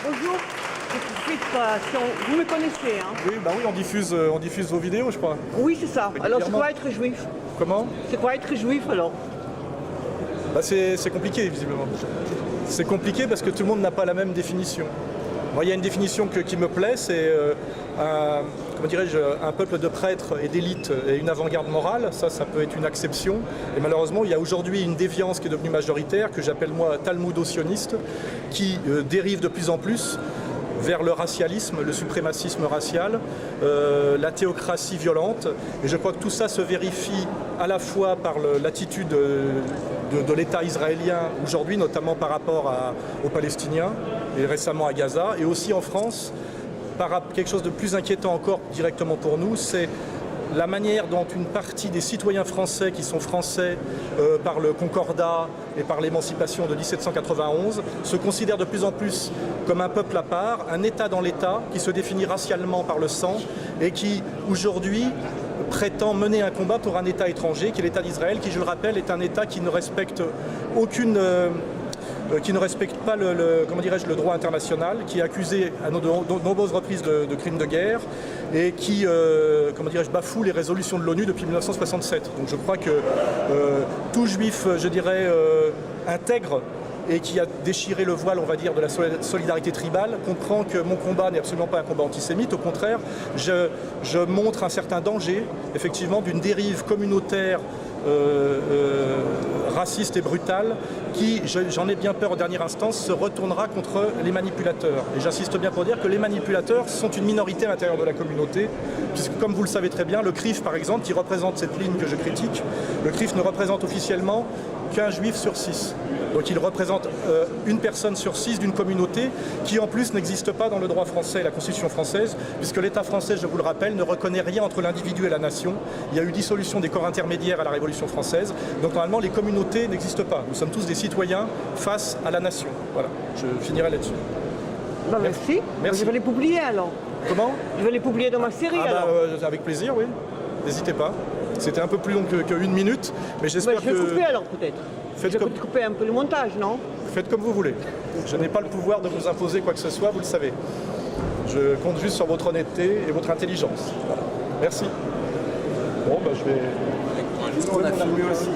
Bonjour, je suis Création. Vous me connaissez, hein? Oui, bah oui, on diffuse vos vidéos, je crois. Oui, c'est ça. Alors, c'est quoi être juif? Comment? C'est quoi être juif, alors? Bah c'est compliqué, visiblement. C'est compliqué parce que tout le monde n'a pas la même définition. Moi, il y a une définition qui me plaît, c'est comment dirais-je, un peuple de prêtres et d'élites et une avant-garde morale. Ça peut être une exception. Et malheureusement, il y a aujourd'hui une déviance qui est devenue majoritaire, que j'appelle moi talmudo-sioniste, qui dérive de plus en plus vers le racialisme, le suprémacisme racial, la théocratie violente. Et je crois que tout ça se vérifie à la fois par l'attitude de l'État israélien aujourd'hui, notamment par rapport aux Palestiniens, et récemment à Gaza, et aussi en France, par quelque chose de plus inquiétant encore directement pour nous, c'est la manière dont une partie des citoyens français qui sont français par le Concordat et par l'émancipation de 1791 se considèrent de plus en plus comme un peuple à part, un État dans l'État qui se définit racialement par le sang et qui aujourd'hui prétend mener un combat pour un État étranger qui est l'État d'Israël, qui je le rappelle est un État qui ne respecte qui ne respecte pas le droit international, qui est accusé à de nombreuses reprises de crimes de guerre et qui bafoue les résolutions de l'ONU depuis 1967. Donc je crois que tout juif, je dirais, intègre et qui a déchiré le voile, on va dire, de la solidarité tribale, comprend que mon combat n'est absolument pas un combat antisémite. Au contraire, je montre un certain danger, effectivement, d'une dérive communautaire raciste et brutale qui, j'en ai bien peur en dernière instance, se retournera contre les manipulateurs. Et j'insiste bien pour dire que les manipulateurs sont une minorité à l'intérieur de la communauté, puisque comme vous le savez très bien, le CRIF par exemple, qui représente cette ligne que je critique, le CRIF ne représente officiellement qu'un juif sur 6. Donc il représente une personne sur 6 d'une communauté qui en plus n'existe pas dans le droit français et la Constitution française, puisque l'État français, je vous le rappelle, ne reconnaît rien entre l'individu et la nation. Il y a eu dissolution des corps intermédiaires à la Révolution française. Donc normalement les communautés n'existent pas. Nous sommes tous des citoyens face à la nation. Voilà, je finirai là-dessus. Ben, merci. Merci. Je vais les publier alors. Comment? Je vais les publier dans ma série alors. Avec plaisir, oui. N'hésitez pas. C'était un peu plus long qu'une minute, mais j'espère Je vais couper alors peut-être. Je vais couper un peu le montage, non? Faites comme vous voulez. Je n'ai pas le pouvoir de vous imposer quoi que ce soit, vous le savez. Je compte juste sur votre honnêteté et votre intelligence. Voilà. Merci. Bon, je vais... On a filmé aussi.